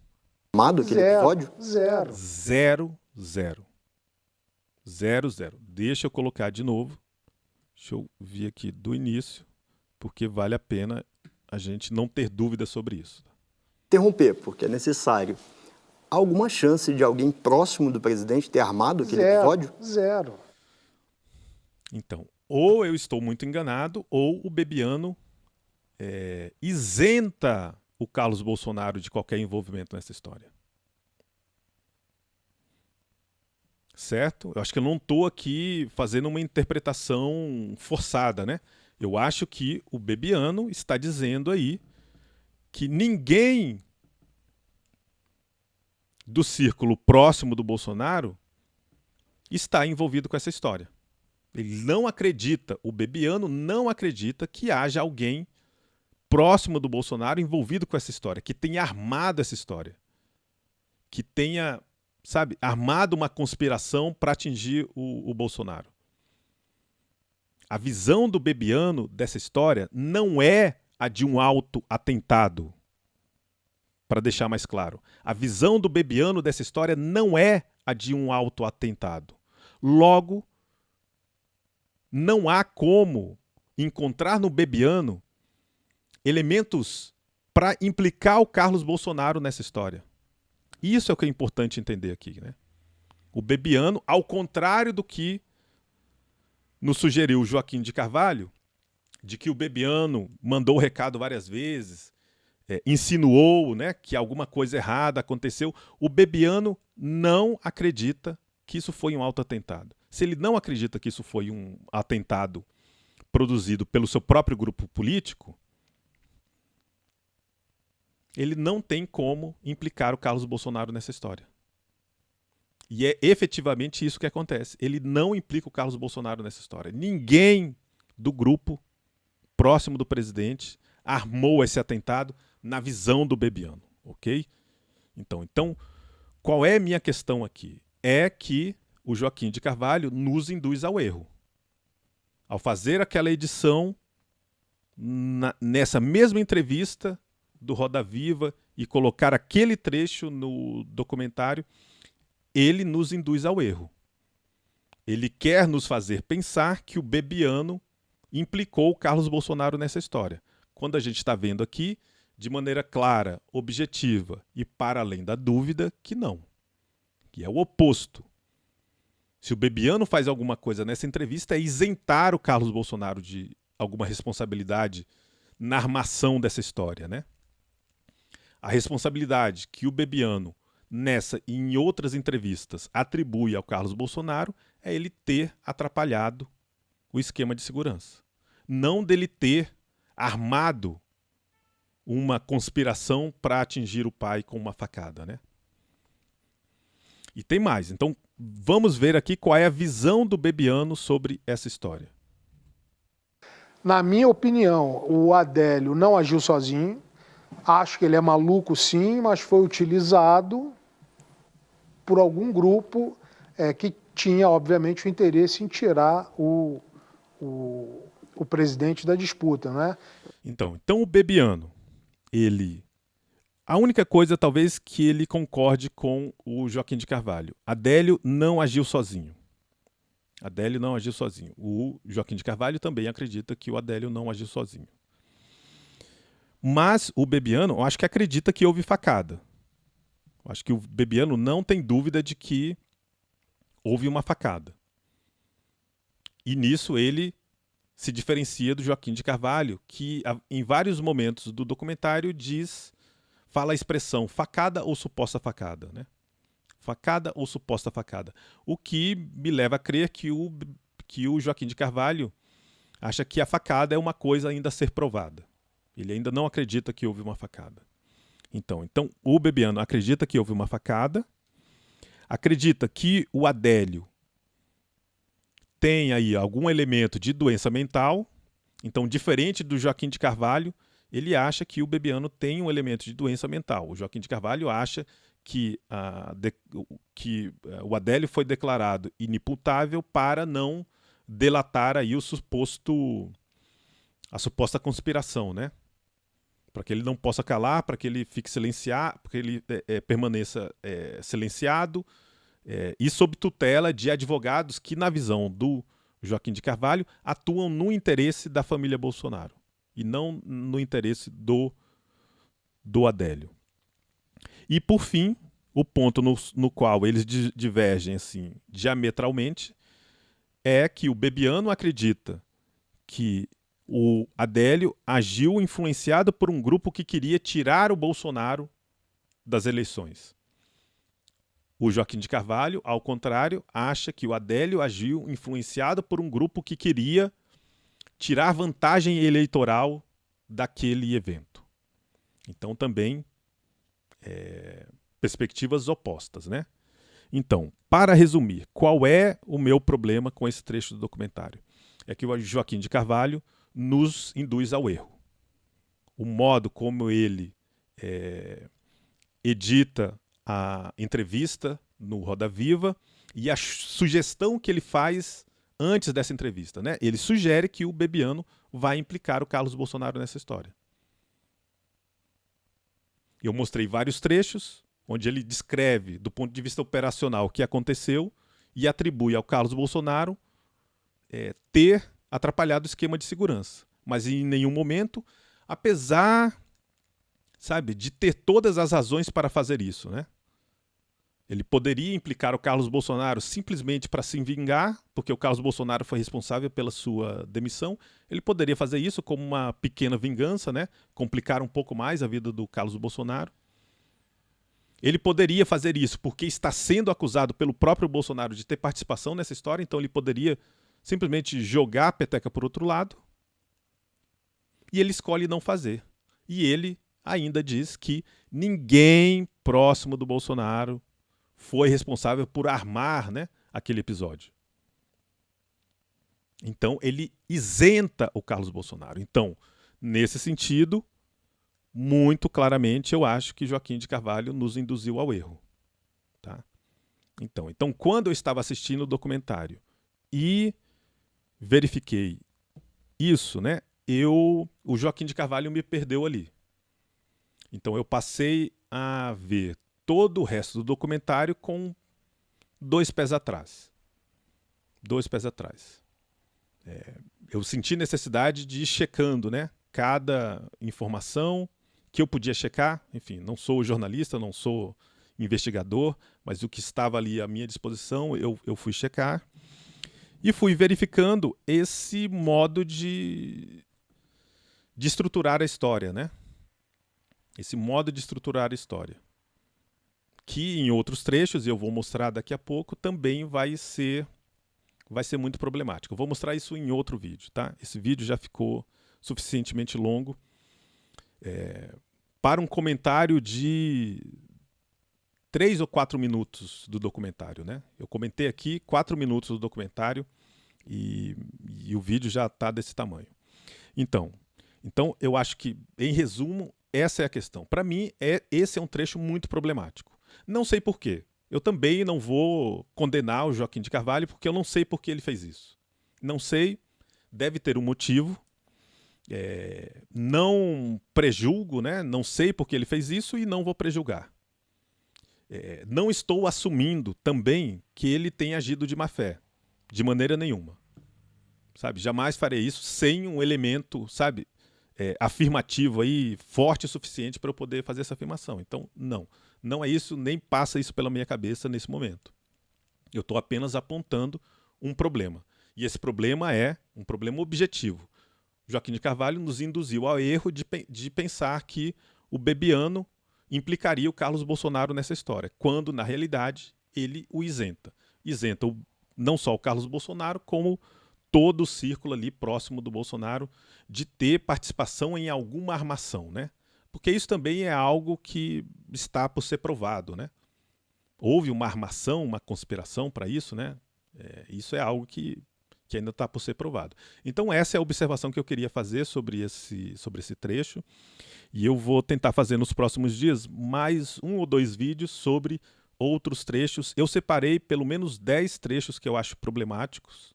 Armado aquele episódio? Zero. 0, 0. 0, 0. Deixa eu colocar de novo. Deixa eu vir aqui do início, porque vale a pena a gente não ter dúvida sobre isso. Interromper, porque é necessário. Há alguma chance de alguém próximo do presidente ter armado aquele episódio? Zero. Então, ou eu estou muito enganado, ou o Bebiano isenta o Carlos Bolsonaro de qualquer envolvimento nessa história. Certo? Eu acho que eu não estou aqui fazendo uma interpretação forçada, né? Eu acho que o Bebiano está dizendo aí que ninguém do círculo próximo do Bolsonaro está envolvido com essa história. Ele não acredita, o Bebiano não acredita que haja alguém próximo do Bolsonaro envolvido com essa história, que tenha armado essa história, que tenha, sabe, armado uma conspiração para atingir o Bolsonaro. A visão do Bebiano dessa história não é a de um autoatentado. Para deixar mais claro, a visão do Bebiano dessa história não é a de um autoatentado. Logo, não há como encontrar no Bebiano elementos para implicar o Carlos Bolsonaro nessa história. Isso é o que é importante entender aqui, né? O Bebiano, ao contrário do que nos sugeriu o Joaquim de Carvalho, de que o Bebiano mandou o recado várias vezes, insinuou, né, que alguma coisa errada aconteceu, o Bebiano não acredita que isso foi um autoatentado. Se ele não acredita que isso foi um atentado produzido pelo seu próprio grupo político, ele não tem como implicar o Carlos Bolsonaro nessa história. E é efetivamente isso que acontece. Ele não implica o Carlos Bolsonaro nessa história. Ninguém do grupo próximo do presidente armou esse atentado na visão do Bebiano, ok? Então, qual é a minha questão aqui? É que o Joaquim de Carvalho nos induz ao erro. Ao fazer aquela edição, nessa mesma entrevista do Roda Viva e colocar aquele trecho no documentário, ele nos induz ao erro. Ele quer nos fazer pensar que o Bebiano implicou o Carlos Bolsonaro nessa história, quando a gente está vendo aqui, de maneira clara, objetiva e para além da dúvida, que não. Que é o oposto. Se o Bebiano faz alguma coisa nessa entrevista, é isentar o Carlos Bolsonaro de alguma responsabilidade na armação dessa história, né? A responsabilidade que o Bebiano, nessa e em outras entrevistas, atribui ao Carlos Bolsonaro é ele ter atrapalhado o esquema de segurança. Não dele ter armado uma conspiração para atingir o pai com uma facada, né? E tem mais. Então, vamos ver aqui qual é a visão do Bebiano sobre essa história. Na minha opinião, o Adélio não agiu sozinho. Acho que ele é maluco, sim, mas foi utilizado por algum grupo que tinha, obviamente, o interesse em tirar o presidente da disputa, né? Então o Bebiano, ele A única coisa, talvez, que ele concorde com o Joaquim de Carvalho. Adélio não agiu sozinho. Adélio não agiu sozinho. O Joaquim de Carvalho também acredita que o Adélio não agiu sozinho. Mas o Bebiano, eu acho que acredita que houve facada. Eu acho que o Bebiano não tem dúvida de que houve uma facada. E nisso ele se diferencia do Joaquim de Carvalho, que em vários momentos do documentário fala a expressão facada ou suposta facada, né? Facada ou suposta facada. O que me leva a crer que o Joaquim de Carvalho acha que a facada é uma coisa ainda a ser provada. Ele ainda não acredita que houve uma facada. Então o Bebiano acredita que houve uma facada, acredita que o Adélio tem aí algum elemento de doença mental. Então, diferente do Joaquim de Carvalho, ele acha que o Bebiano tem um elemento de doença mental. O Joaquim de Carvalho acha que o Adélio foi declarado inimputável para não delatar aí a suposta conspiração, né? Para que ele não possa calar, para que ele fique silenciado, para que ele permaneça silenciado, e sob tutela de advogados que, na visão do Joaquim de Carvalho, atuam no interesse da família Bolsonaro e não no interesse do Adélio. E, por fim, o ponto no qual eles divergem assim, diametralmente é que o Bebiano acredita que o Adélio agiu influenciado por um grupo que queria tirar o Bolsonaro das eleições. O Joaquim de Carvalho, ao contrário, acha que o Adélio agiu influenciado por um grupo que queria tirar vantagem eleitoral daquele evento. Então, também, perspectivas opostas, né? Então, para resumir, qual é o meu problema com esse trecho do documentário? É que o Joaquim de Carvalho nos induz ao erro. O modo como ele edita a entrevista no Roda Viva e a sugestão que ele faz antes dessa entrevista, né? Ele sugere que o Bebiano vai implicar o Carlos Bolsonaro nessa história. Eu mostrei vários trechos onde ele descreve, do ponto de vista operacional, o que aconteceu e atribui ao Carlos Bolsonaro ter atrapalhado o esquema de segurança. Mas em nenhum momento, apesar, de ter todas as razões para fazer isso, né? Ele poderia implicar o Carlos Bolsonaro simplesmente para se vingar, porque o Carlos Bolsonaro foi responsável pela sua demissão. Ele poderia fazer isso como uma pequena vingança, né? Complicar um pouco mais a vida do Carlos Bolsonaro. Ele poderia fazer isso porque está sendo acusado pelo próprio Bolsonaro de ter participação nessa história, então ele poderia simplesmente jogar a peteca por outro lado. E ele escolhe não fazer. E ele ainda diz que ninguém próximo do Bolsonaro foi responsável por armar, né, aquele episódio. Então, ele isenta o Carlos Bolsonaro. Então, nesse sentido, muito claramente, eu acho que Joaquim de Carvalho nos induziu ao erro. Tá? Então, quando eu estava assistindo o documentário e verifiquei isso, né, o Joaquim de Carvalho me perdeu ali. Então, eu passei a ver todo o resto do documentário com 2 pés atrás. 2 pés atrás. Eu senti necessidade de ir checando, né, cada informação que eu podia checar. Enfim, não sou jornalista, não sou investigador, mas o que estava ali à minha disposição eu fui checar e fui verificando esse modo de estruturar a história, né? Esse modo de estruturar a história. Que em outros trechos, e eu vou mostrar daqui a pouco, também vai ser muito problemático. Eu vou mostrar isso em outro vídeo, tá? Esse vídeo já ficou suficientemente longo para um comentário de 3 ou 4 minutos do documentário, né? Eu comentei aqui 4 minutos do documentário e o vídeo já está desse tamanho. Então, eu acho que, em resumo, essa é a questão. Para mim, esse é um trecho muito problemático. Não sei por quê. Eu também não vou condenar o Joaquim de Carvalho, porque eu não sei por que ele fez isso. Não sei, deve ter um motivo. Não prejulgo, né? Não sei por que ele fez isso e não vou prejulgar. Não estou assumindo também que ele tenha agido de má fé, de maneira nenhuma. Sabe? Jamais farei isso sem um elemento, sabe, afirmativo aí, forte o suficiente para eu poder fazer essa afirmação. Então, não é isso, nem passa isso pela minha cabeça nesse momento. Eu estou apenas apontando um problema. E esse problema é um problema objetivo. Joaquim de Carvalho nos induziu ao erro de pensar que o Bebiano implicaria o Carlos Bolsonaro nessa história, quando, na realidade, ele o isenta. Isenta não só o Carlos Bolsonaro, como todo o círculo ali próximo do Bolsonaro de ter participação em alguma armação, né? Porque isso também é algo que está por ser provado, né? Houve uma armação, uma conspiração para isso, né? Isso é algo que ainda está por ser provado. Então essa é a observação que eu queria fazer sobre esse trecho, e eu vou tentar fazer nos próximos dias mais 1 ou 2 vídeos sobre outros trechos. Eu separei pelo menos 10 trechos que eu acho problemáticos,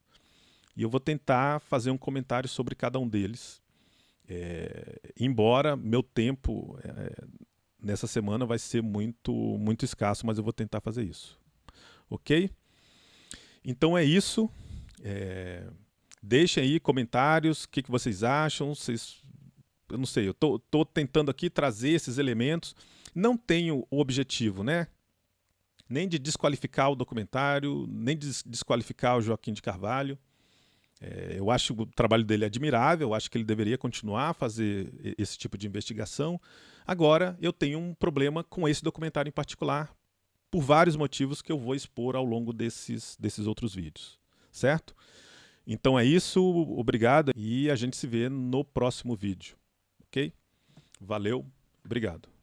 e eu vou tentar fazer um comentário sobre cada um deles. Embora meu tempo nessa semana vai ser muito escasso, mas eu vou tentar fazer isso. Ok? Então é isso. Deixem aí comentários, o que vocês acham. Eu não sei, eu tô tentando aqui trazer esses elementos. Não tenho o objetivo, né? Nem de desqualificar o documentário, nem de desqualificar o Joaquim de Carvalho. Eu acho o trabalho dele admirável, eu acho que ele deveria continuar a fazer esse tipo de investigação. Agora, eu tenho um problema com esse documentário em particular, por vários motivos que eu vou expor ao longo desses outros vídeos, certo? Então é isso, obrigado, e a gente se vê no próximo vídeo, ok? Valeu, obrigado.